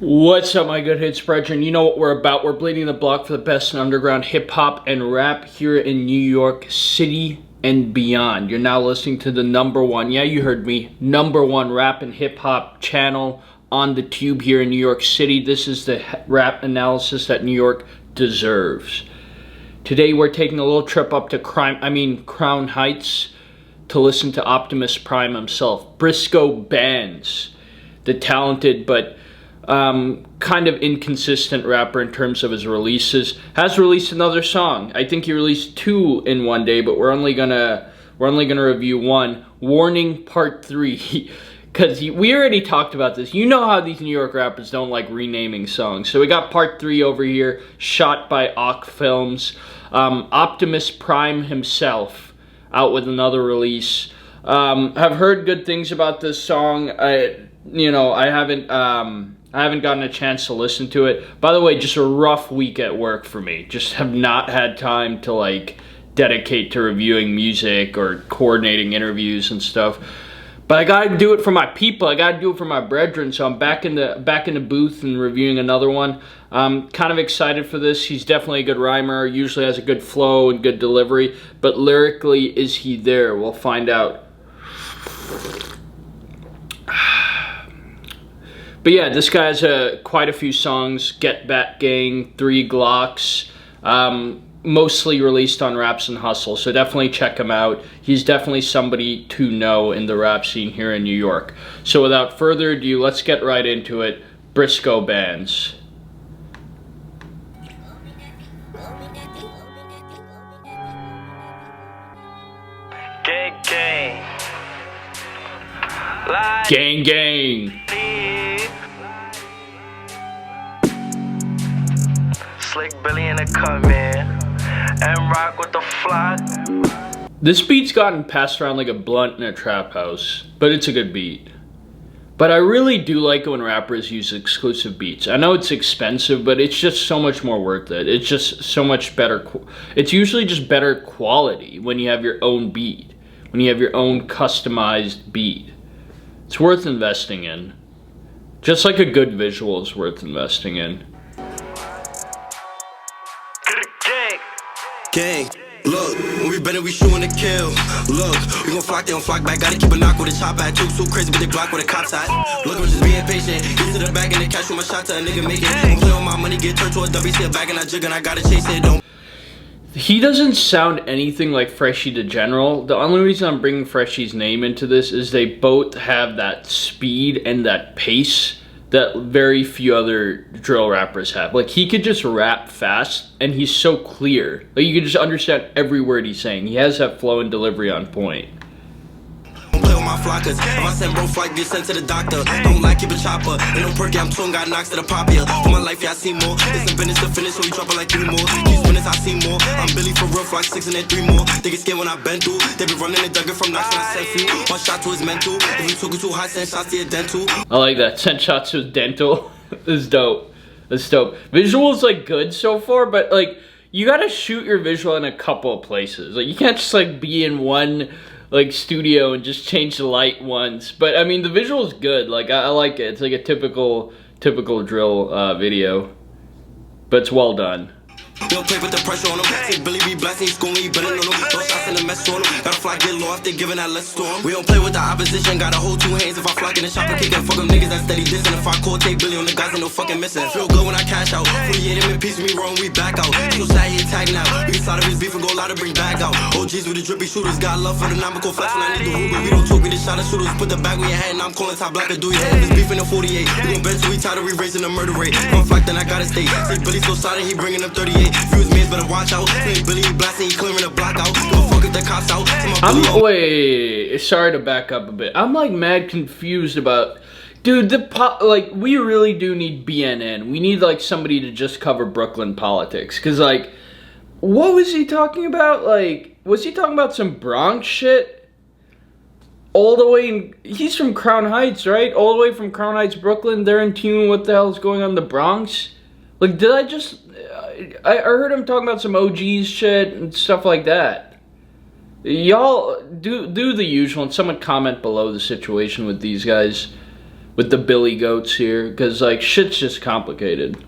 What's up, my good hits brethren? You know what we're about. We're bleeding the block for the best in underground hip-hop and rap here in New York City and beyond. You're now listening to the #1, yeah, you heard me, #1 rap and hip-hop channel on the tube here in New York City. This is the rap analysis that New York deserves. Today we're taking a little trip up to Crown Heights to listen to Optimus Prime himself. Briscoe Bands, the talented but kind of inconsistent rapper in terms of his releases, has released another song. I think he released 2 in one day, but we're only gonna review one. Warning Part 3, because we already talked about this. You know how these New York rappers don't like renaming songs. So we got Part 3 over here, shot by Ock Films. Optimus Prime himself out with another release. Have heard good things about this song. I haven't gotten a chance to listen to it. By the way, just a rough week at work for me. Just have not had time to dedicate to reviewing music or coordinating interviews and stuff. But I gotta do it for my people. I gotta do it for my brethren. So I'm back in the booth and reviewing another one. I'm kind of excited for this. He's definitely a good rhymer. Usually has a good flow and good delivery. But lyrically, is he there? We'll find out. But yeah, this guy has quite a few songs. Get Back Gang, 3 Glocks, mostly released on Raps and Hustle, so definitely check him out. He's definitely somebody to know in the rap scene here in New York. So without further ado, let's get right into it. Briscoe Bands. Gang, gang. Slick Billy in the cut, man, and rock with the flock. This beat's gotten passed around like a blunt in a trap house, but it's a good beat. But I really do like it when rappers use exclusive beats. I know it's expensive, but it's just so much more worth it. It's just so much better. It's usually just better quality when you have your own beat, when you have your own customized beat. It's worth investing in. Just like a good visual is worth investing in. Gang, look, when we better, we shootin' to kill. Look, we gon' flock, they don't flock back. Gotta keep a knock with a chop at. So crazy, but they block with a cops at. Look, I'm just being patient. Get to the back and they catch with my shot to a nigga make it. Don't play on my money, get turned to a W, see a bag and I jig and I gotta chase it. Don't. He doesn't sound anything like Freshie the General. The only reason I'm bringing Freshie's name into this is they both have that speed and that pace that very few other drill rappers have. Like, he could just rap fast, and he's so clear. Like, you can just understand every word he's saying. He has that flow and delivery on point. Play with my flockers. If I send bro flight, get sent to the doctor. Don't like keep a chopper. Ain't no perky, I'm tongue got knocks to the pop here. For my life, yeah, I see more. It's a business to finish, so we drop it like 3 more. Keep spinners, I see more. I'm Billy for real, flock 6 and then 3 more. They get scared when I bend through. They be running and dugging from knocks when I set few. One shot to his mental. If you took it too high, send shots to your dental. I like that. Send shots to his dental. That's dope. That's dope. Visuals good so far, but you gotta shoot your visual in a couple of places. Like, you can't just be in one studio and just change the light once. But I mean, the visual's good. I like it. It's like a typical drill video, but it's well done. Don't play with the pressure on him. Say Billy be blasting, he's going, you better know him. Don't shots in the mess on him. Gotta fly, get low after giving that less storm. We don't play with the opposition, gotta hold 2 hands. If I flock in the shop and kick and fuck them niggas that steady dissing. If I call, take Billy on the guys, and no fucking missing. Feel good when I cash out. 48 him in peace, me wrong, we back out. So sad he tag now. We can start of his beef and go loud and bring back out. OGs with the drippy shooters, got love for the nomical flash when I need the Ruben. We don't talk, we just shot the shooters. Put the bag on your head, and I'm calling top black and do your head. If it's beef in the 48, we gon' bend till we tired of re-raising the murder rate. One flock, then I gotta stay. Say Billy so solid, he bringing up 38. Views man's better watch out. Billy blasting, he clearing the block out. Give a fuck if the cops out. Wait, sorry to back up a bit. I'm mad confused about, dude, we really do need BNN. We need somebody to just cover Brooklyn politics. Cause what was he talking about? Was he talking about some Bronx shit? All the way he's from Crown Heights, right? All the way from Crown Heights, Brooklyn. They're in tune with what the hell is going on in the Bronx. Did I just... I heard him talking about some OGs shit and stuff like that. Y'all do the usual, and someone comment below the situation with these guys. with the Billy Goats here, because like shit's just complicated.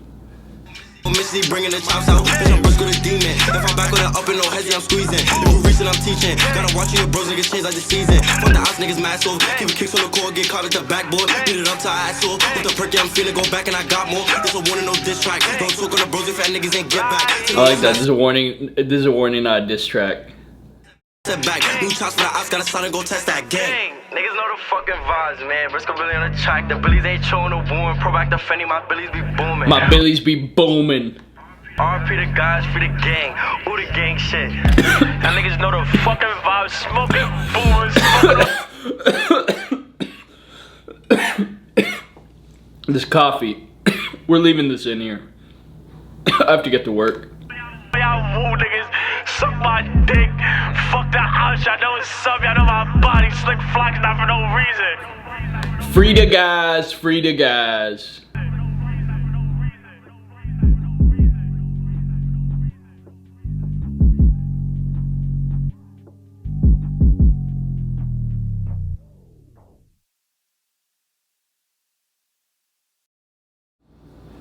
Missy bringing the chops out, bitch, I'm Briscoe the demon. If I'm back with it up and no hezzy, I'm squeezing. If you reaching, I'm teaching. Gotta watch your bros, niggas change like the season. Fuck the ops, niggas mad so. Keep kicks on the core, get caught at the backboard. Beat it up to I asshole. With the perky, I'm feeling, go back and I got more. This a warning, no diss track. Don't talk on the bros if that niggas ain't get back. I like that. This is a warning. This is a warning, not a diss track. Step back. New chops for the ops, gotta sign and go test that gang. Niggas know the fucking vibes, man. Briscoe Billy on the track. The Billies ain't showing no warm. Pro back the Fenny, my Billies be booming. My Billies be booming. RP the guys, for the gang. Ooh, the gang shit. Y'all niggas know the fucking vibes. Smoking boomers. This coffee. We're leaving this in here. I have to get to work. Y'all woo niggas. Suck my dick. Fuck that house. Y'all know it's up. Y'all know my body. Slick flocks, not for no reason. Free the guys. Free the guys.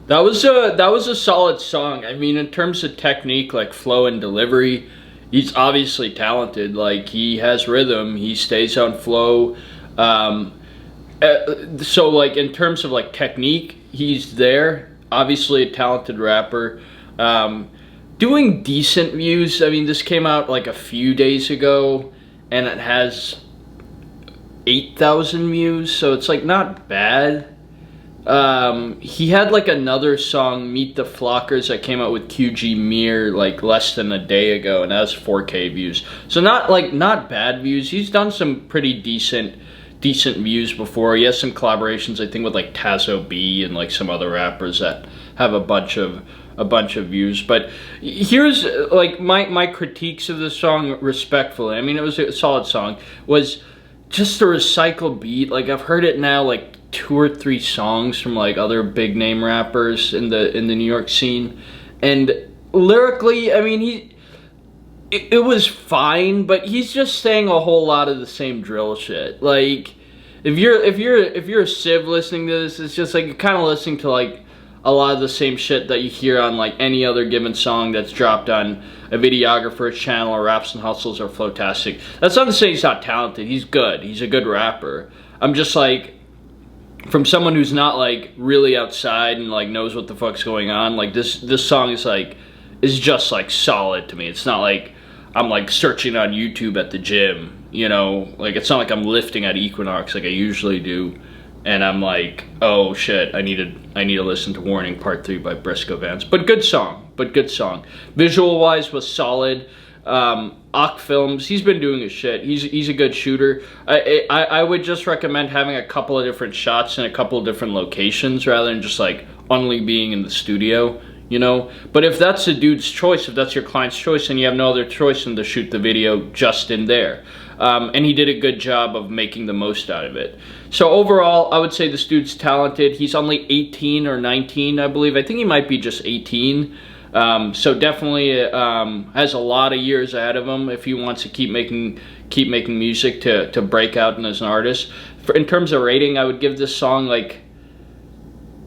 That was a solid song. I mean, in terms of technique, like flow and delivery, he's obviously talented. Like, he has rhythm, he stays on flow. So like in terms of like technique, he's there. Obviously a talented rapper. Doing decent views. I mean, this came out like a few days ago, and it has 8,000 views, so it's like not bad. He had like another song, Meet the Flockers, that came out with QG Mir like less than a day ago, and that has 4K views. So not bad views. He's done some pretty decent views before. He has some collaborations, I think, with like Tazo B and like some other rappers that have a bunch of views. But here's like my critiques of this song, respectfully. I mean, it was a solid song. Was just a recycled beat. Like, I've heard it now like 2 or 3 songs from like other big name rappers in the New York scene, and lyrically, I mean, it was fine, but he's just saying a whole lot of the same drill shit. Like, if you're a civ listening to this, it's just like you're kind of listening to like a lot of the same shit that you hear on like any other given song that's dropped on a videographer's channel or Raps and Hustles or Flowtastic. That's not to say he's not talented. He's good. He's a good rapper. I'm just like, from someone who's not like really outside and like knows what the fuck's going on, like this song is just like solid to me. It's not like I'm like searching on YouTube at the gym, you know, like it's not like I'm lifting at Equinox like I usually do, and I'm like, oh shit, I need to listen to Warning Part 3 by Briscoe Vance. But good song. Visual wise was solid. Ock Films, he's been doing his shit. He's a good shooter. I would just recommend having a couple of different shots in a couple of different locations rather than just like only being in the studio, you know. But if that's the dude's choice, if that's your client's choice, and you have no other choice than to shoot the video just in there, and he did a good job of making the most out of it. So overall, I would say this dude's talented. He's only 18 or 19, I believe. I think he might be just 18. So definitely has a lot of years ahead of him if he wants to keep making music to break out as an artist. In terms of rating, I would give this song like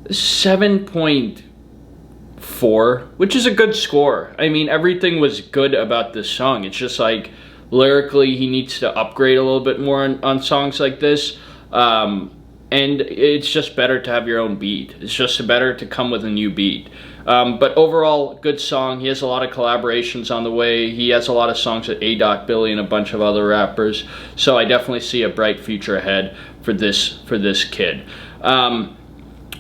7.4, which is a good score. I mean, everything was good about this song. It's just like lyrically he needs to upgrade a little bit more on songs like this. And it's just better to have your own beat. It's just better to come with a new beat. But overall, good song. He has a lot of collaborations on the way. He has a lot of songs with A. Billy and a bunch of other rappers. So I definitely see a bright future ahead for this kid.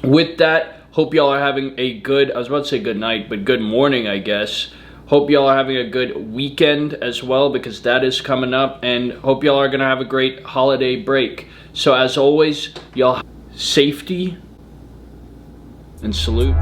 With that, hope y'all are having a good, I was about to say good night, but good morning, I guess. Hope y'all are having a good weekend as well, because that is coming up. And hope y'all are going to have a great holiday break. So as always, y'all, safety and salute.